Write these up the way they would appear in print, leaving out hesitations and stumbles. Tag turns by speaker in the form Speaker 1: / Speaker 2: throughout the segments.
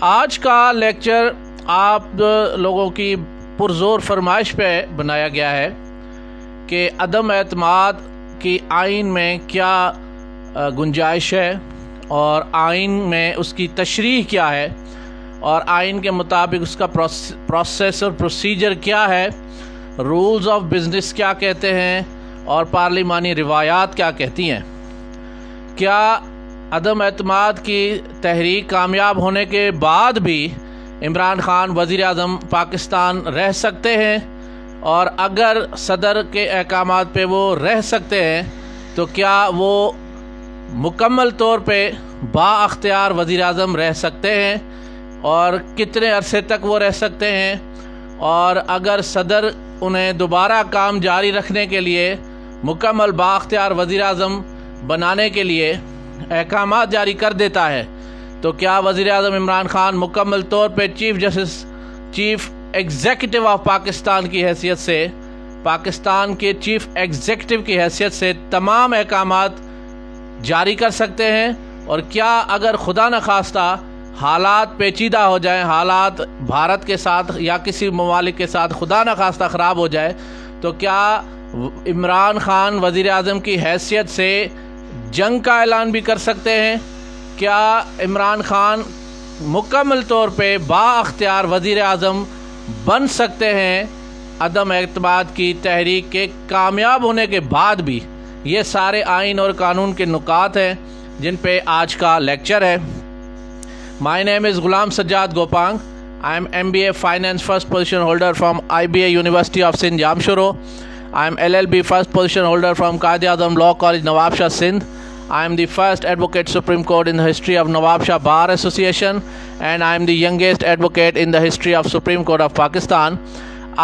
Speaker 1: آج کا لیکچر آپ لوگوں کی پرزور فرمائش پہ بنایا گیا ہے کہ عدم اعتماد کی آئین میں کیا گنجائش ہے اور آئین میں اس کی تشریح کیا ہے اور آئین کے مطابق اس کا پروسیس اور پروسیجر کیا ہے، رولز آف بزنس کیا کہتے ہیں اور پارلیمانی روایات کیا کہتی ہیں۔ کیا عدم اعتماد کی تحریک کامیاب ہونے کے بعد بھی عمران خان وزیر اعظم پاکستان رہ سکتے ہیں، اور اگر صدر کے احکامات پہ وہ رہ سکتے ہیں تو کیا وہ مکمل طور پہ با اختیار وزیر اعظم رہ سکتے ہیں اور کتنے عرصے تک وہ رہ سکتے ہیں، اور اگر صدر انہیں دوبارہ کام جاری رکھنے کے لیے مکمل با اختیار وزیر اعظم بنانے کے لیے احکامات جاری کر دیتا ہے تو کیا وزیر اعظم عمران خان مکمل طور پہ چیف ایگزیکٹو آف پاکستان کی حیثیت سے، پاکستان کے چیف ایگزیکٹو کی حیثیت سے تمام احکامات جاری کر سکتے ہیں؟ اور کیا اگر خدا نخواستہ حالات پیچیدہ ہو جائیں، حالات بھارت کے ساتھ یا کسی ممالک کے ساتھ خدا نخواستہ خراب ہو جائے تو کیا عمران خان وزیر اعظم کی حیثیت سے جنگ کا اعلان بھی کر سکتے ہیں؟ کیا عمران خان مکمل طور پہ با اختیار وزیر اعظم بن سکتے ہیں عدم اعتماد کی تحریک کے کامیاب ہونے کے بعد بھی؟ یہ سارے آئین اور قانون کے نکات ہیں جن پہ آج کا لیکچر ہے۔ My name is Ghulam Sajjad Gopang. I am MBA Finance first position holder from IBA University of Sindh Jamshoro. I am LLB first position holder from Quaid-e-Azam Law College Nawab Shah Sindh. I am the first advocate Supreme Court in the history of Nawab Shah Bar Association, and I am the youngest advocate in the history of Supreme Court of Pakistan.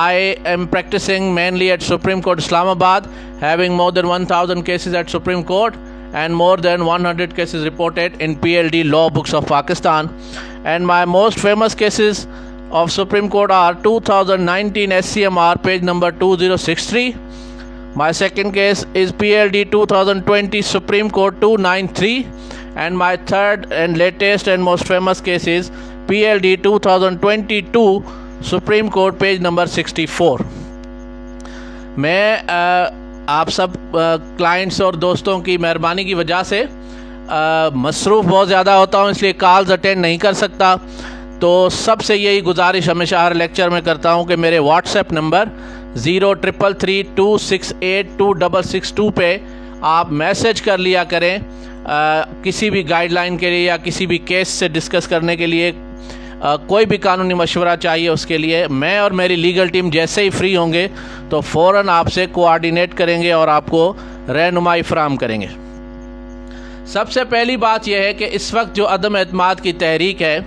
Speaker 1: I am practicing mainly at Supreme Court Islamabad, having more than 1000 cases at Supreme Court and more than 100 cases reported in PLD law books of Pakistan. And my most famous cases of Supreme Court are 2019 SCMR page number 2063. My second case is PLD 2020 Supreme Court 293, and my third and latest and most famous case is PLD 2022 Supreme Court page number 64. میں آپ سب clients اور دوستوں کی مہربانی کی وجہ سے مصروف بہت زیادہ ہوتا ہوں، اس لیے کالز اٹینڈ نہیں کر سکتا، تو سب سے یہی گزارش ہمیشہ ہر لیکچر میں کرتا ہوں کہ میرے واٹس ایپ نمبر 033326826662 پہ آپ میسج کر لیا کریں کسی بھی گائیڈ لائن کے لیے یا کسی بھی کیس سے ڈسکس کرنے کے لیے، کوئی بھی قانونی مشورہ چاہیے اس کے لیے میں اور میری لیگل ٹیم جیسے ہی فری ہوں گے تو فوراً آپ سے کوآرڈینیٹ کریں گے اور آپ کو رہنمائی فراہم کریں گے۔ سب سے پہلی بات یہ ہے کہ اس وقت جو عدم اعتماد کی تحریک ہے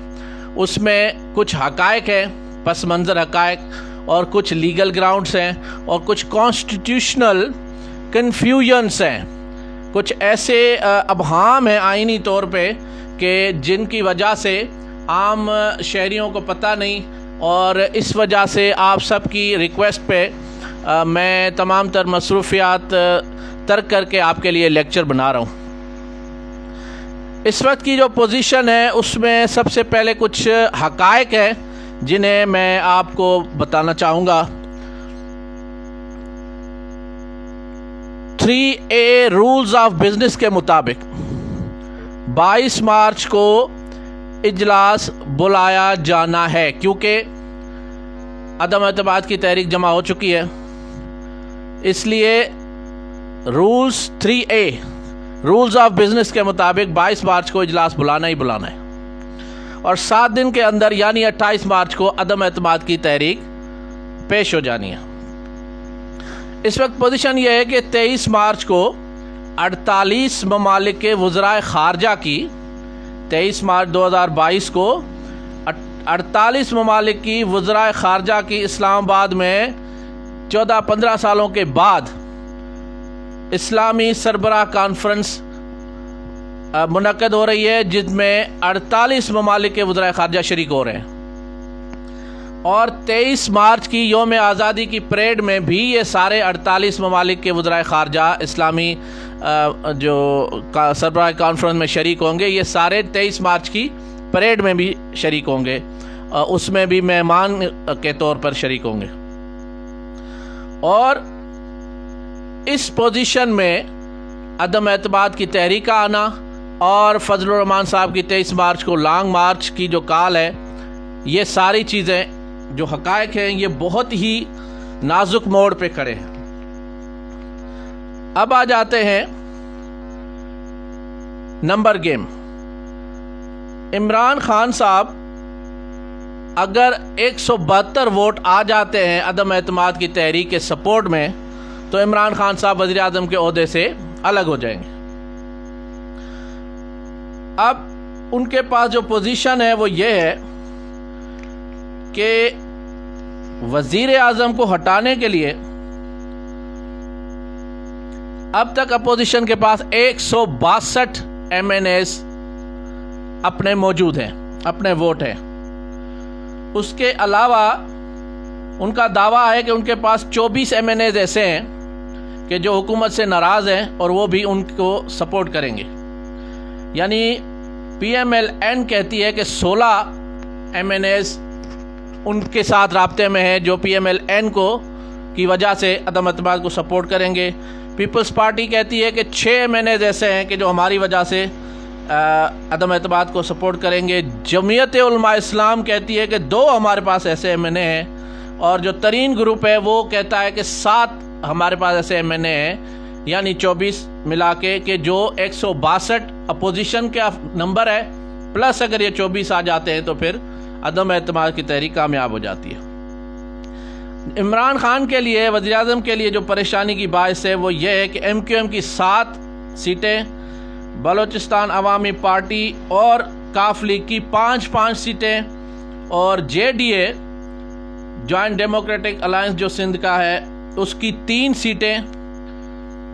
Speaker 1: اس میں کچھ حقائق ہیں، پس منظر حقائق، اور کچھ لیگل گراؤنڈز ہیں اور کچھ کانسٹیٹیوشنل کنفیوژنس ہیں، کچھ ایسے ابہام ہیں آئینی طور پہ کہ جن کی وجہ سے عام شہریوں کو پتہ نہیں، اور اس وجہ سے آپ سب کی ریکویسٹ پہ میں تمام تر مصروفیات ترک کر کے آپ کے لیے لیکچر بنا رہا ہوں۔ اس وقت کی جو پوزیشن ہے اس میں سب سے پہلے کچھ حقائق ہیں جنہیں میں آپ کو بتانا چاہوں گا۔ 3A رولز آف بزنس کے مطابق 22 مارچ کو اجلاس بلایا جانا ہے، کیونکہ عدم اعتماد کی تحریک جمع ہو چکی ہے، اس لیے rules 3A rules of business کے مطابق 22 مارچ کو اجلاس بلانا ہی بلانا ہے، اور 7 دن کے اندر یعنی 28 مارچ کو عدم اعتماد کی تحریک پیش ہو جانی ہے۔ اس وقت پوزیشن یہ ہے کہ 23 مارچ کو 48 ممالک کے وزرائے خارجہ کی 23 مارچ 2022 کو 48 ممالک کی وزرائے خارجہ کی اسلام آباد میں 14-15 سالوں کے بعد اسلامی سربراہ کانفرنس منعقد ہو رہی ہے، جس میں 48 ممالک کے وزرائے خارجہ شریک ہو رہے ہیں، اور 23 مارچ کی یوم آزادی کی پریڈ میں بھی یہ سارے 48 ممالک کے وزرائے خارجہ اسلامی جو سربراہ کانفرنس میں شریک ہوں گے۔ یہ سارے 23 مارچ کی پریڈ میں بھی شریک ہوں گے، اس میں بھی مہمان کے طور پر شریک ہوں گے۔ اور اس پوزیشن میں عدم اعتماد کی تحریک کا آنا اور فضل الرحمان صاحب کی 23 مارچ کو لانگ مارچ کی جو کال ہے، یہ ساری چیزیں جو حقائق ہیں یہ بہت ہی نازک موڑ پہ کھڑے ہیں۔ اب آ جاتے ہیں نمبر گیم۔ عمران خان صاحب اگر 172 ووٹ آ جاتے ہیں عدم اعتماد کی تحریک کے سپورٹ میں تو عمران خان صاحب وزیر اعظم کے عہدے سے الگ ہو جائیں گے۔ اب ان کے پاس جو پوزیشن ہے وہ یہ ہے کہ وزیر اعظم کو ہٹانے کے لیے اب تک اپوزیشن کے پاس 162 ایم این ایز اپنے موجود ہیں، اپنے ووٹ ہیں۔ اس کے علاوہ ان کا دعویٰ ہے کہ ان کے پاس 24 ایم این ایز ایسے ہیں کہ جو حکومت سے ناراض ہیں اور وہ بھی ان کو سپورٹ کریں گے۔ یعنی پی ایم ایل این کہتی ہے کہ 16 ایم این ایز ان کے ساتھ رابطے میں ہیں جو پی ایم ایل این کو کی وجہ سے عدم اعتماد کو سپورٹ کریں گے۔ پیپلز پارٹی کہتی ہے کہ 6 ایم این ایز ایسے ہیں کہ جو ہماری وجہ سے عدم اعتماد کو سپورٹ کریں گے۔ جمعیت علماء اسلام کہتی ہے کہ 2 ہمارے پاس ایسے ایم این اے ہیں، اور جو ترین گروپ ہے وہ کہتا ہے کہ 7 ہمارے پاس ایسے ایم این اے ہیں، یعنی 24 ملا کے کہ جو 162 اپوزیشن کا نمبر ہے، پلس اگر یہ 24 آ جاتے ہیں تو پھر عدم اعتماد کی تحریک کامیاب ہو جاتی ہے۔ عمران خان کے لیے، وزیر اعظم کے لیے جو پریشانی کی باعث ہے وہ یہ ہے کہ ایم کیو ایم کی 7 سیٹیں، بلوچستان عوامی پارٹی اور کاف لیگ کی 5 سیٹیں، اور J D a joint democratic alliance جو سندھ کا ہے اس کی 3 سیٹیں،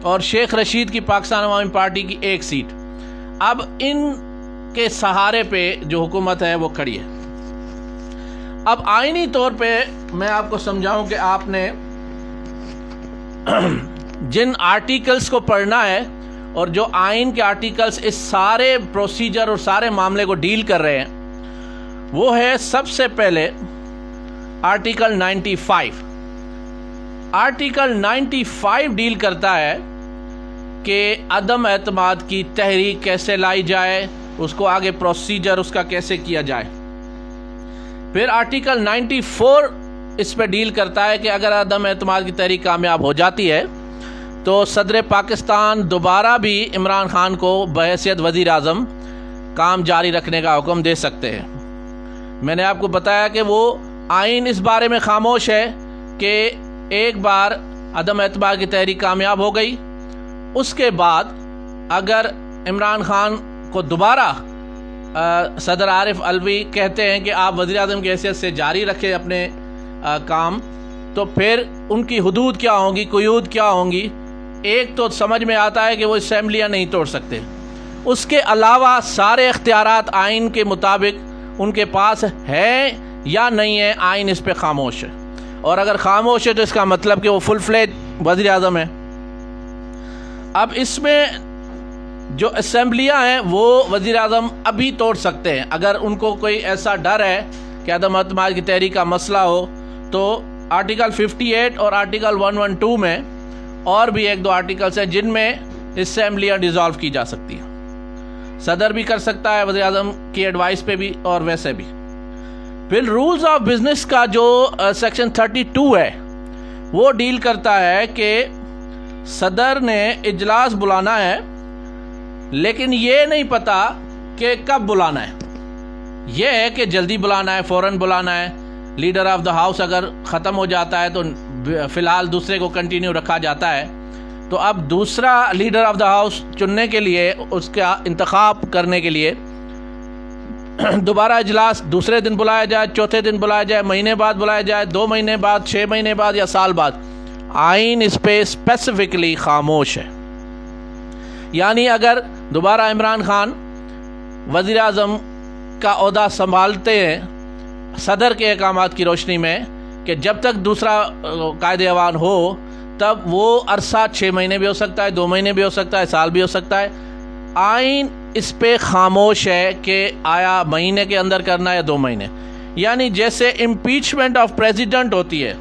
Speaker 1: اور شیخ رشید کی پاکستان عوامی پارٹی کی 1 سیٹ۔ اب ان کے سہارے پہ جو حکومت ہے وہ کھڑی ہے۔ اب آئینی طور پہ میں آپ کو سمجھاؤں کہ آپ نے جن آرٹیکلز کو پڑھنا ہے اور جو آئین کے آرٹیکلز اس سارے پروسیجر اور سارے معاملے کو ڈیل کر رہے ہیں وہ ہے سب سے پہلے آرٹیکل 95۔ آرٹیکل 95 ڈیل کرتا ہے کہ عدم اعتماد کی تحریک کیسے لائی جائے، اس کو آگے پروسیجر اس کا کیسے کیا جائے۔ پھر آرٹیکل 94 اس پہ ڈیل کرتا ہے کہ اگر عدم اعتماد کی تحریک کامیاب ہو جاتی ہے تو صدر پاکستان دوبارہ بھی عمران خان کو بحیثیت وزیر اعظم کام جاری رکھنے کا حکم دے سکتے ہیں۔ میں نے آپ کو بتایا کہ وہ آئین اس بارے میں خاموش ہے کہ ایک بار عدم اعتماد کی تحریک کامیاب ہو گئی، اس کے بعد اگر عمران خان کو دوبارہ صدر عارف علوی کہتے ہیں کہ آپ وزیر اعظم کی حیثیت سے جاری رکھیں اپنے کام، تو پھر ان کی حدود کیا ہوں گی، قیود کیا ہوں گی۔ ایک تو سمجھ میں آتا ہے کہ وہ اسمبلیاں نہیں توڑ سکتے، اس کے علاوہ سارے اختیارات آئین کے مطابق ان کے پاس ہیں یا نہیں ہے، آئین اس پہ خاموش ہے، اور اگر خاموش ہے تو اس کا مطلب کہ وہ فل فلیج وزیر اعظم ہے۔ اب اس میں جو اسمبلیاں ہیں وہ وزیر اعظم ابھی توڑ سکتے ہیں، اگر ان کو کوئی ایسا ڈر ہے کہ عدم اعتماد کی تحریک کا مسئلہ ہو تو آرٹیکل 58 اور آرٹیکل 112 میں اور بھی 1-2 آرٹیکلس ہیں جن میں اسمبلیاں ڈیزالو کی جا سکتی ہیں۔ صدر بھی کر سکتا ہے وزیر اعظم کی ایڈوائس پہ بھی اور ویسے بھی۔ پھر رولز آف بزنس کا جو سیکشن 32 ہے وہ ڈیل کرتا ہے کہ صدر نے اجلاس بلانا ہے لیکن یہ نہیں پتا کہ کب بلانا ہے، یہ ہے کہ جلدی بلانا ہے، فوراً بلانا ہے۔ لیڈر آف دا ہاؤس اگر ختم ہو جاتا ہے تو فی الحال دوسرے کو کنٹینیو رکھا جاتا ہے، تو اب دوسرا لیڈر آف دا ہاؤس چننے کے لیے، اس کا انتخاب کرنے کے لیے دوبارہ اجلاس دوسرے دن بلایا جائے، چوتھے دن بلایا جائے، مہینے بعد بلایا جائے، 2 مہینے بعد، 6 مہینے بعد یا سال بعد، آئین اس پہ اسپیسیفکلی خاموش ہے۔ یعنی اگر دوبارہ عمران خان وزیر اعظم کا عہدہ سنبھالتے ہیں صدر کے احکامات کی روشنی میں کہ جب تک دوسرا قائد ایوان ہو تب وہ عرصہ 6 مہینے بھی ہو سکتا ہے، 2 مہینے بھی ہو سکتا ہے، سال بھی ہو سکتا ہے، آئین اس پہ خاموش ہے کہ آیا مہینے کے اندر کرنا ہے یا 2 مہینے. یعنی جیسے امپیچمنٹ آف پریزیڈنٹ ہوتی ہے،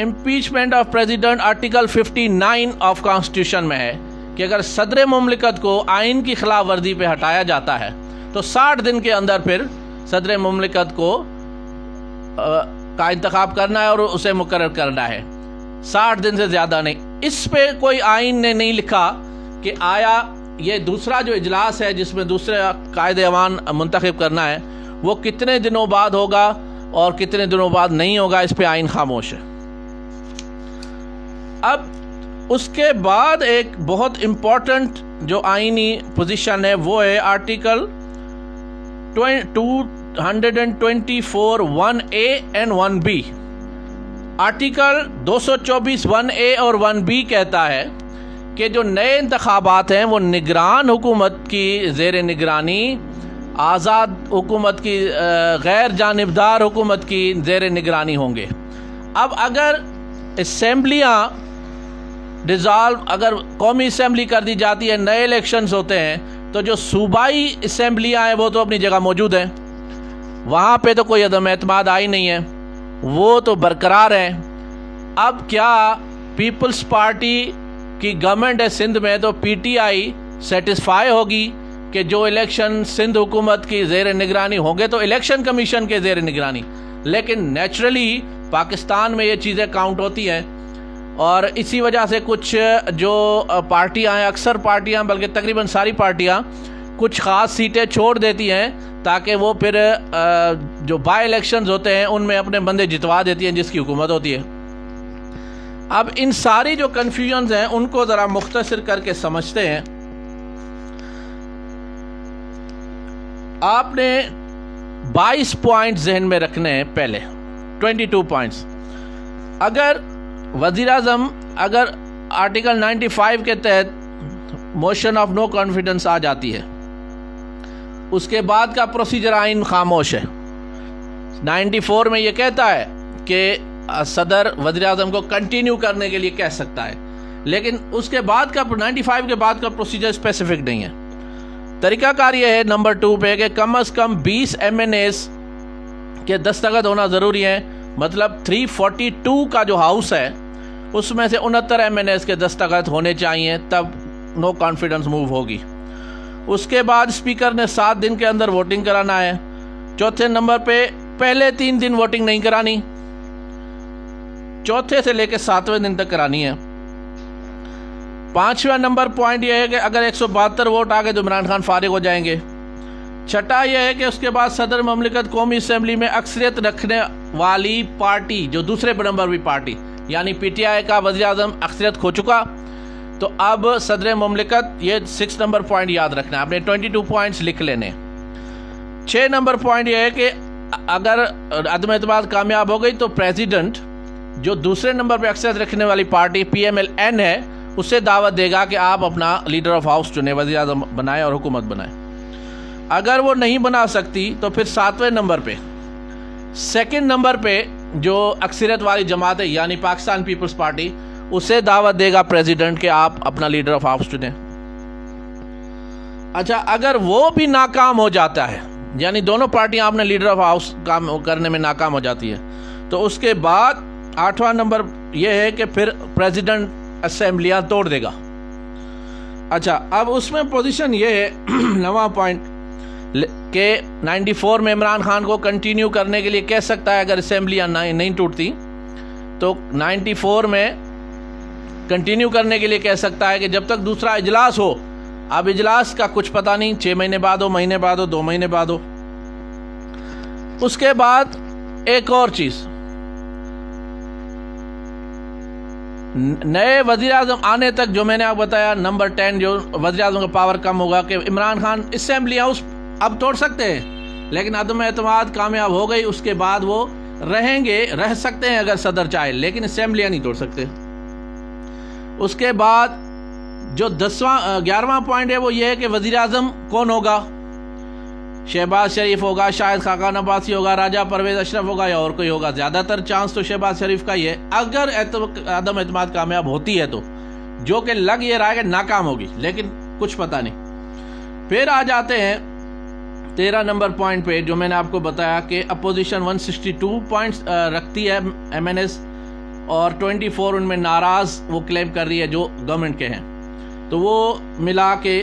Speaker 1: impeachment of president article 59 of constitution میں ہے کہ اگر صدر مملکت کو آئین کی خلاف ورزی پہ ہٹایا جاتا ہے تو 60 دن کے اندر پھر صدر مملکت کو کا انتخاب کرنا ہے اور اسے مقرر کرنا ہے، 60 دن سے زیادہ نہیں. اس پہ کوئی آئین نے نہیں لکھا کہ آیا یہ دوسرا جو اجلاس ہے جس میں دوسرے قائد ایوان منتخب کرنا ہے وہ کتنے دنوں بعد ہوگا اور کتنے دنوں بعد نہیں ہوگا، اس پہ آئین خاموش ہے. اب اس کے بعد ایک بہت امپورٹنٹ جو آئینی پوزیشن ہے وہ ہے article 224 1A and 1B. Article 224 1A اور 1B کہتا ہے کہ جو نئے انتخابات ہیں وہ نگران حکومت کی زیر نگرانی، آزاد حکومت کی، غیر جانبدار حکومت کی زیر نگرانی ہوں گے. اب اگر اسمبلیاں ڈیزالو، اگر قومی اسمبلی کر دی جاتی ہے، نئے الیکشنز ہوتے ہیں تو جو صوبائی اسمبلیاں ہیں وہ تو اپنی جگہ موجود ہیں، وہاں پہ تو کوئی عدم اعتماد آئی نہیں ہے، وہ تو برقرار ہیں. اب کیا پیپلز پارٹی کی گورنمنٹ ہے سندھ میں تو پی ٹی آئی سیٹسفائی ہوگی کہ جو الیکشن سندھ حکومت کی زیر نگرانی ہوں گے تو الیکشن کمیشن کے زیر نگرانی، لیکن نیچرلی پاکستان میں یہ چیزیں کاؤنٹ ہوتی ہیں اور اسی وجہ سے کچھ جو پارٹیاں ہیں، اکثر پارٹیاں بلکہ تقریباً ساری پارٹیاں کچھ خاص سیٹیں چھوڑ دیتی ہیں تاکہ وہ پھر جو بائی الیکشنز ہوتے ہیں ان میں اپنے بندے جتوا دیتی ہیں جس کی حکومت ہوتی ہے. اب ان ساری جو کنفیوژنز ہیں ان کو ذرا مختصر کر کے سمجھتے ہیں. آپ نے 22 پوائنٹ ذہن میں رکھنے ہیں، پہلے 22 پوائنٹس. اگر وزیر اعظم اگر آرٹیکل 95 کے تحت موشن آف نو کانفیڈنس آ جاتی ہے، اس کے بعد کا پروسیجر آئین خاموش ہے. 94 میں یہ کہتا ہے کہ صدر وزیر اعظم کو کنٹینیو کرنے کے لیے کہہ سکتا ہے، لیکن اس کے بعد کا 95 کے بعد کا پروسیجر اسپیسیفک نہیں ہے. طریقہ کار یہ ہے نمبر 2 پہ کہ کم از کم 20 MNAs کے دستخط ہونا ضروری ہے. مطلب 342 کا جو ہاؤس ہے اس میں سے 69 MNAs کے دستخط ہونے چاہیے، تب نو کانفیڈنس موو ہوگی. اس کے بعد اسپیکر نے 7 دن کے اندر ووٹنگ کرانا ہے. چوتھے نمبر پہ پہلے 3 دن ووٹنگ نہیں کرانی، چوتھے سے لے کے 7ویں دن تک کرانی ہے. 5واں نمبر پوائنٹ یہ ہے کہ اگر 172 ووٹ آ گئے تو عمران خان فارغ ہو جائیں گے. چھٹا یہ ہے کہ اس کے بعد صدر مملکت قومی اسمبلی میں اکثریت رکھنے والی پارٹی، جو دوسرے نمبر بھی پارٹی یعنی پی ٹی آئی کا وزیر اعظم اکثریت کھو چکا، تو اب صدر مملکت، یہ 6 نمبر پوائنٹ یاد رکھنا ہے، آپ نے 22 پوائنٹس لکھ لینے. 6 نمبر پوائنٹ یہ ہے کہ اگر عدم اعتماد کامیاب ہو گئی تو پریزیڈنٹ جو دوسرے نمبر پہ اکثریت رکھنے والی پارٹی PMLN ہے اسے دعوت دے گا کہ آپ اپنا لیڈر آف ہاؤس چنیں، وزیر اعظم بنائیں اور حکومت بنائیں. اگر وہ نہیں بنا سکتی تو پھر 7ویں نمبر پہ، 2nd نمبر پہ جو اکثریت والی جماعت ہے یعنی پاکستان پیپلز پارٹی، اسے دعوت دے گا پریزیڈنٹ کہ آپ اپنا لیڈر آف ہاؤس چنیں. اچھا، اگر وہ بھی ناکام ہو جاتا ہے، یعنی دونوں پارٹیاں اپنے لیڈر آف ہاؤس کام کرنے میں ناکام ہو جاتی ہے، تو اس کے بعد 8واں نمبر یہ ہے کہ پھر پریزیڈنٹ اسمبلیاں توڑ دے گا. اچھا، اب اس میں پوزیشن یہ ہے 9واں پوائنٹ کہ 94 میں عمران خان کو کنٹینیو کرنے کے لیے کہہ سکتا ہے اگر اسمبلیاں نہیں ٹوٹتی، تو 94 میں کنٹینیو کرنے کے لیے کہہ سکتا ہے کہ جب تک دوسرا اجلاس ہو. اب اجلاس کا کچھ پتہ نہیں، 6 مہینے بعد ہو، مہینے بعد ہو، 2 مہینے بعد ہو. اس کے بعد ایک اور چیز، نئے وزیر اعظم آنے تک جو میں نے آپ بتایا نمبر 10 جو وزیر اعظم کا پاور کم ہوگا کہ عمران خان اسمبلی ہاؤس اب توڑ سکتے ہیں، لیکن عدم اعتماد کامیاب ہو گئی اس کے بعد وہ رہ سکتے ہیں اگر صدر چاہے، لیکن اسمبلیاں نہیں توڑ سکتے. اس کے بعد جو 11واں پوائنٹ ہے وہ یہ ہے کہ وزیر اعظم کون ہوگا، شہباز شریف ہوگا، شاہد خاقان عباسی ہوگا، راجہ پرویز اشرف ہوگا یا اور کوئی ہوگا. زیادہ تر چانس تو شہباز شریف کا ہی ہے. اگر عدم اعتماد کامیاب ہوتی ہے تو، جو کہ لگ یہ رہا ہے کہ ناکام ہوگی، لیکن کچھ پتہ نہیں۔ پھر آ جاتے ہیں 13 نمبر پوائنٹ پہ، جو میں نے آپ کو بتایا کہ اپوزیشن 162 پوائنٹس رکھتی ہے ایم این ایس، اور 24 ان میں ناراض وہ کلیم کر رہی ہے جو گورنمنٹ کے ہیں، تو وہ ملا کے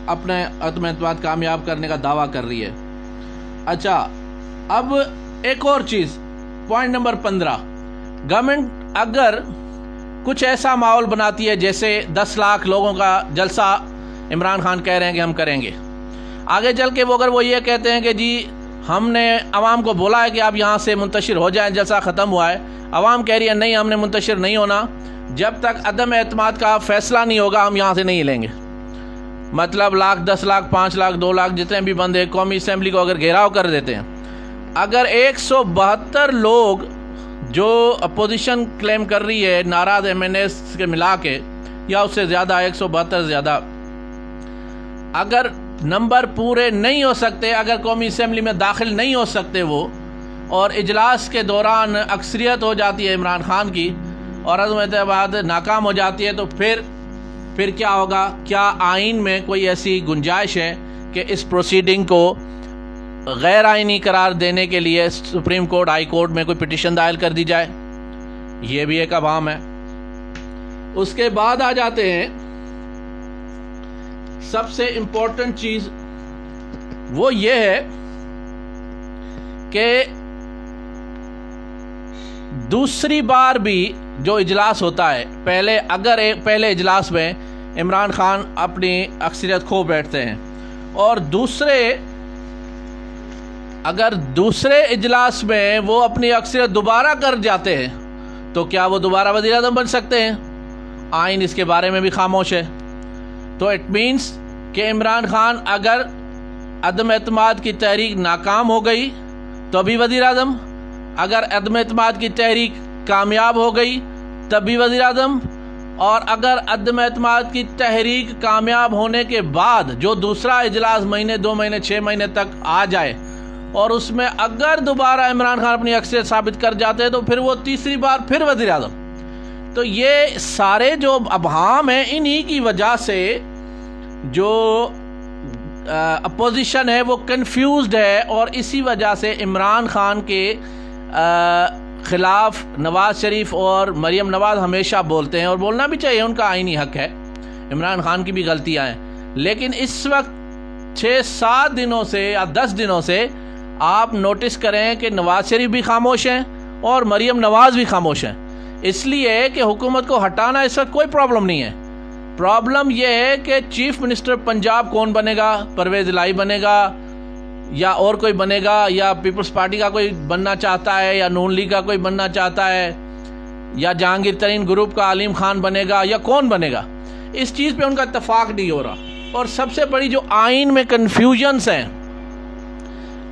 Speaker 1: اپنے عدم اعتماد کامیاب کرنے کا دعویٰ کر رہی ہے۔ اچھا، اب ایک اور چیز، پوائنٹ نمبر 15، گورنمنٹ اگر کچھ ایسا ماحول بناتی ہے جیسے 10 لاکھ لوگوں کا جلسہ عمران خان کہہ رہے ہیں کہ ہم کریں گے، آگے چل کے اگر وہ یہ کہتے ہیں کہ جی ہم نے عوام کو بولا ہے کہ آپ یہاں سے منتشر ہو جائیں، جلسہ ختم ہوا ہے، عوام کہہ رہی ہے نہیں ہم نے منتشر نہیں ہونا، جب تک عدم اعتماد کا فیصلہ نہیں ہوگا ہم یہاں سے نہیں لیں گے۔ مطلب 1 لاکھ 10 لاکھ 5 لاکھ 2 لاکھ جتنے بھی بندے قومی اسمبلی کو اگر گھیراؤ کر دیتے ہیں، اگر 172 لوگ جو اپوزیشن کلیم کر رہی ہے ناراض ایم این ایس کے ملا کے، یا اس سے زیادہ 172 زیادہ، اگر نمبر پورے نہیں ہو سکتے، اگر قومی اسمبلی میں داخل نہیں ہو سکتے وہ، اور اجلاس کے دوران اکثریت ہو جاتی ہے عمران خان کی اور عدم اعتماد ناکام ہو جاتی ہے، تو پھر کیا ہوگا؟ کیا آئین میں کوئی ایسی گنجائش ہے کہ اس پروسیڈنگ کو غیر آئینی قرار دینے کے لیے سپریم کورٹ، ہائی کورٹ میں کوئی پٹیشن دائر کر دی جائے؟ یہ بھی ایک ابہام ہے۔ اس کے بعد آ جاتے ہیں سب سے امپورٹنٹ چیز، وہ یہ ہے کہ دوسری بار بھی جو اجلاس ہوتا ہے، پہلے اجلاس میں عمران خان اپنی اکثریت کھو بیٹھتے ہیں، اور اگر دوسرے اجلاس میں وہ اپنی اکثریت دوبارہ کر جاتے ہیں تو کیا وہ دوبارہ وزیر اعظم بن سکتے ہیں؟ آئین اس کے بارے میں بھی خاموش ہے۔ تو اٹ مینس کہ عمران خان اگر عدم اعتماد کی تحریک ناکام ہو گئی تو بھی وزیر اعظم، اگر عدم اعتماد کی تحریک کامیاب ہو گئی تب بھی وزیر اعظم، اور اگر عدم اعتماد کی تحریک کامیاب ہونے کے بعد جو دوسرا اجلاس مہینے 2 مہینے 6 مہینے تک آ جائے اور اس میں اگر دوبارہ عمران خان اپنی اکثریت ثابت کر جاتے ہیں تو پھر وہ تیسری بار پھر وزیر اعظم۔ تو یہ سارے جو ابہام ہیں انہی کی وجہ سے جو اپوزیشن ہے وہ کنفیوزڈ ہے، اور اسی وجہ سے عمران خان کے خلاف نواز شریف اور مریم نواز ہمیشہ بولتے ہیں، اور بولنا بھی چاہیے، ان کا آئینی حق ہے، عمران خان کی بھی غلطیاں ہیں، لیکن اس وقت 6-7 دنوں سے یا 10 دنوں سے آپ نوٹس کریں کہ نواز شریف بھی خاموش ہیں اور مریم نواز بھی خاموش ہیں، اس لیے کہ حکومت کو ہٹانا اس وقت کوئی پرابلم نہیں ہے۔ پرابلم یہ ہے کہ چیف منسٹر پنجاب کون بنے گا؟ پرویز الہی بنے گا یا اور کوئی بنے گا، یا پیپلز پارٹی کا کوئی بننا چاہتا ہے، یا نون لیگ کا کوئی بننا چاہتا ہے، یا جہانگیر ترین گروپ کا علیم خان بنے گا، یا کون بنے گا؟ اس چیز پہ ان کا اتفاق نہیں ہو رہا، اور سب سے بڑی جو آئین میں کنفیوژنس ہیں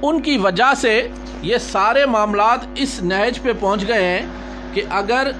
Speaker 1: ان کی وجہ سے یہ سارے معاملات اس نہج پہ پہنچ گئے ہیں کہ اگر